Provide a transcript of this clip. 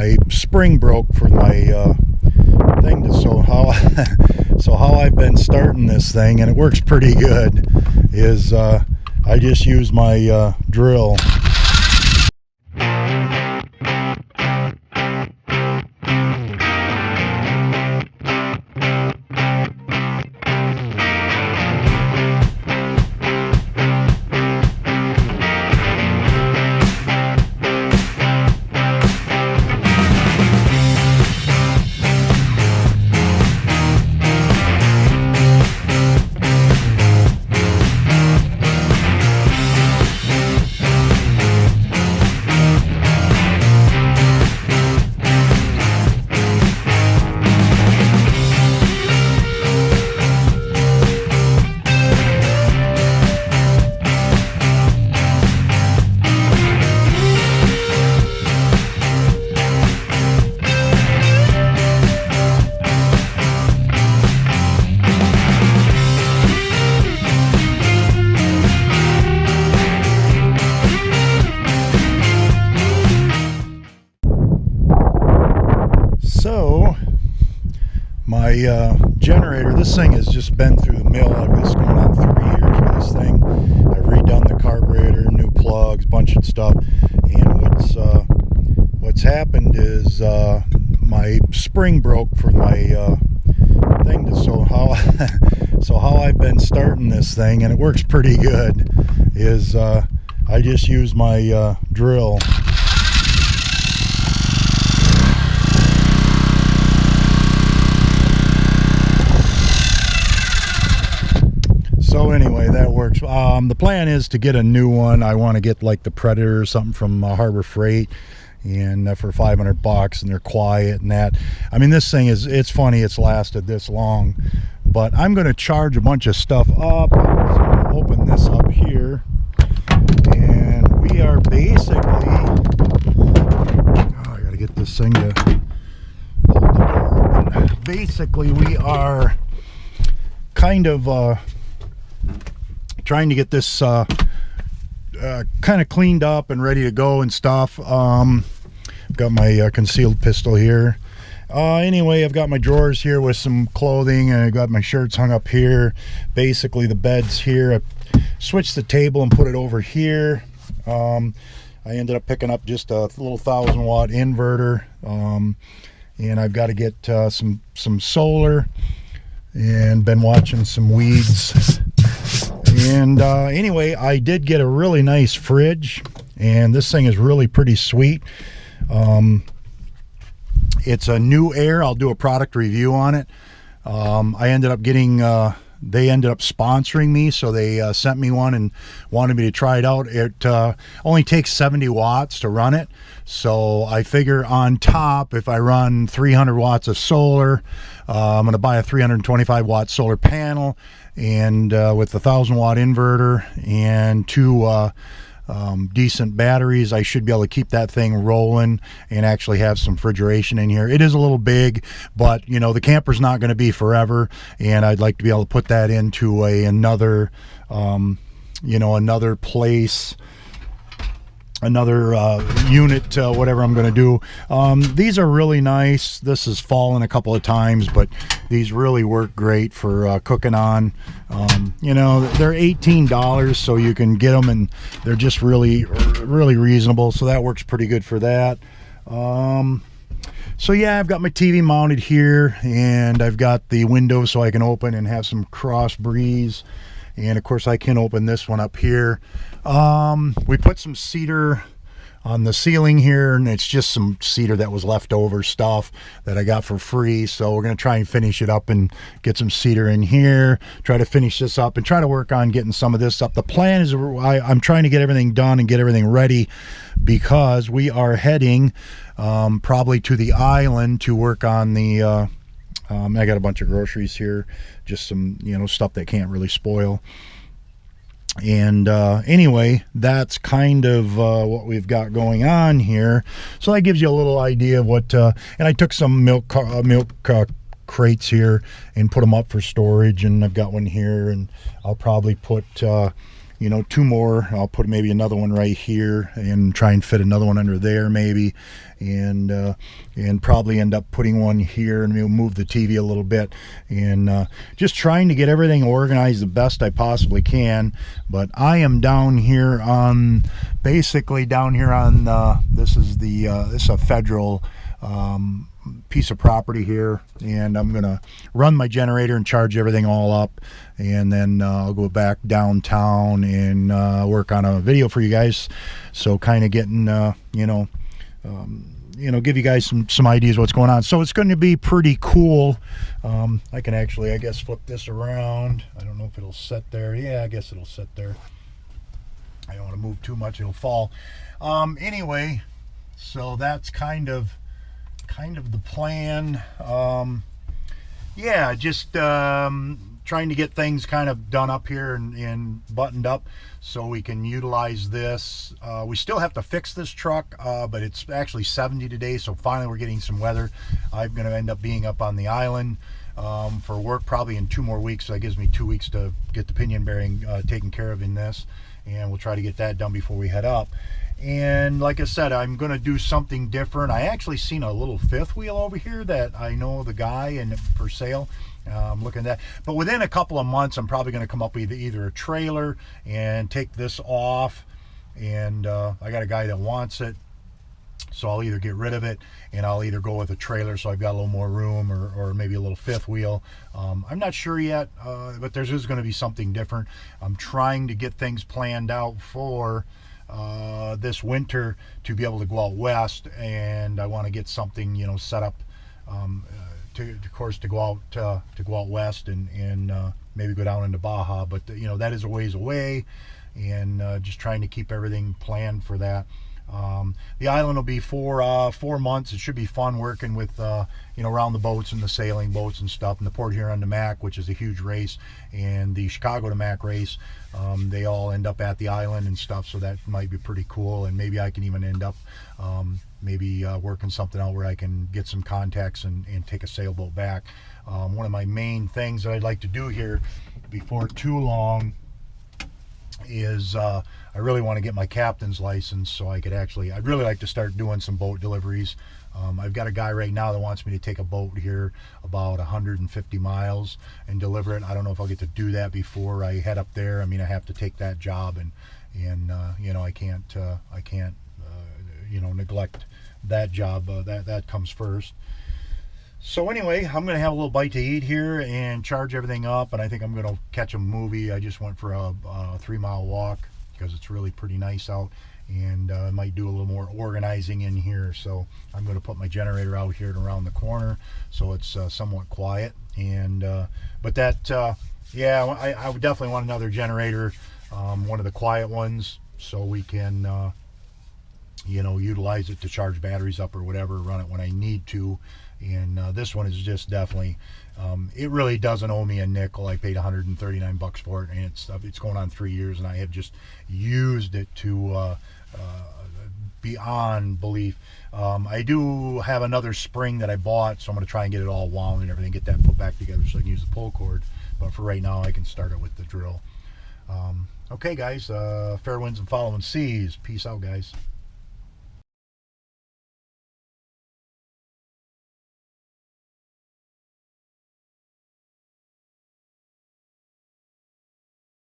my spring broke for my thing. So how I've been starting this thing, and it works pretty good, is I just use my drill. So my generator, this thing has just been through the mill. I've been going on 3 years with this thing. I've redone the carburetor, new plugs, bunch of stuff. And what's happened is my spring broke for my thing. So how I've been starting this thing, and it works pretty good, is I just use my drill. So anyway, that works. The plan is to get a new one. I want to get like the Predator or something from Harbor Freight, and for $500, and they're quiet and that. I mean, this thing it's funny it's lasted this long, but I'm going to charge a bunch of stuff up. So I'm going to open this up here, and we are basically, I got to get this thing to hold the door open. Basically, we are kind of trying to get this kind of cleaned up and ready to go and stuff. Got my concealed pistol here. Anyway, I've got my drawers here with some clothing, and I got my shirts hung up here. Basically, the bed's here. I switched the table and put it over here. I ended up picking up just a little 1,000-watt inverter, and I've got to get some solar, and been watching some weeds. And anyway, I did get a really nice fridge, and this thing is really pretty sweet. It's a New Air. I'll do a product review on it. I ended up getting, they ended up sponsoring me, so they sent me one and wanted me to try it out. It only takes 70 watts to run it, so I figure on top, if I run 300 watts of solar, I'm going to buy a 325 watt solar panel, and with the 1,000-watt inverter and two decent batteries, I should be able to keep that thing rolling and actually have some refrigeration in here. It is a little big, but you know, the camper's not going to be forever, and I'd like to be able to put that into another you know, another place, another unit, whatever I'm going to do. These are really nice. This has fallen a couple of times, but these really work great for cooking on. You know, they're $18, so you can get them, and they're just really reasonable, so that works pretty good for that. So yeah, I've got my TV mounted here, and I've got the window so I can open and have some cross breeze. And of course I can open this one up here. We put some cedar on the ceiling here, and it's just some cedar that was leftover stuff that I got for free. So we're going to try and finish it up and get some cedar in here, try to finish this up and try to work on getting some of this up. The plan is I'm trying to get everything done and get everything ready, because we are heading probably to the island to work on the I got a bunch of groceries here, just some, you know, stuff that can't really spoil. And anyway, that's kind of what we've got going on here. So that gives you a little idea of what, and I took some milk crates here and put them up for storage, and I've got one here, and I'll probably put you know, two more. I'll put maybe another one right here and try and fit another one under there maybe. and probably end up putting one here, and we'll move the TV a little bit, and just trying to get everything organized the best I possibly can. But I am down here on, basically down here on, this is a federal piece of property here, and I'm gonna run my generator and charge everything all up, and then I'll go back downtown and work on a video for you guys, so kind of getting give you guys some ideas what's going on. So it's going to be pretty cool. I can actually, I guess, flip this around. I don't know if it'll set there. Yeah, I guess it'll set there. I don't want to move too much, it'll fall. Anyway, so that's kind of the plan. Yeah, just trying to get things kind of done up here and buttoned up so we can utilize this. We still have to fix this truck, but it's actually 70 today, so finally we're getting some weather. I'm going to end up being up on the island for work probably in 2 more weeks, so that gives me 2 weeks to get the pinion bearing taken care of in this, and we'll try to get that done before we head up. And like I said, I'm going to do something different. I actually seen a little fifth wheel over here that I know the guy and for sale. I'm looking at that. But within a couple of months, I'm probably going to come up with either a trailer and take this off. And I got a guy that wants it, so I'll either get rid of it and I'll either go with a trailer so I've got a little more room, or maybe a little fifth wheel. I'm not sure yet, but there's going to be something different. I'm trying to get things planned out for this winter to be able to go out west, and I want to get something set up of course to go out west and maybe go down into Baja, but that is a ways away, and just trying to keep everything planned for that. The island will be for 4 months. It should be fun working with around the boats and the sailing boats and stuff, and the Port Huron to Mac, which is a huge race, and the Chicago to Mac race. They all end up at the island and stuff, so that might be pretty cool. And maybe I can even end up working something out where I can get some contacts and take a sailboat back. One of my main things that I'd like to do here before too long is I really want to get my captain's license, so I'd really like to start doing some boat deliveries. I've got a guy right now that wants me to take a boat here about 150 miles and deliver it. I don't know if I'll get to do that before I head up there. I mean, I have to take that job, and I can't neglect that job. That comes first. So anyway, I'm going to have a little bite to eat here and charge everything up, and I think I'm going to catch a movie. I just went for a 3-mile walk because it's really pretty nice out, and I might do a little more organizing in here. So I'm going to put my generator out here and around the corner so it's somewhat quiet. And but that yeah, I would definitely want another generator, one of the quiet ones, so we can utilize it to charge batteries up or whatever, run it when I need to. And this one is just definitely, it really doesn't owe me a nickel. I paid $139 for it, and it's going on 3 years, and I have just used it to beyond belief. I do have another spring that I bought, so I'm going to try and get it all wound and everything, get that put back together so I can use the pull cord. But for right now, I can start it with the drill. Okay, guys, fair winds and following seas. Peace out, guys.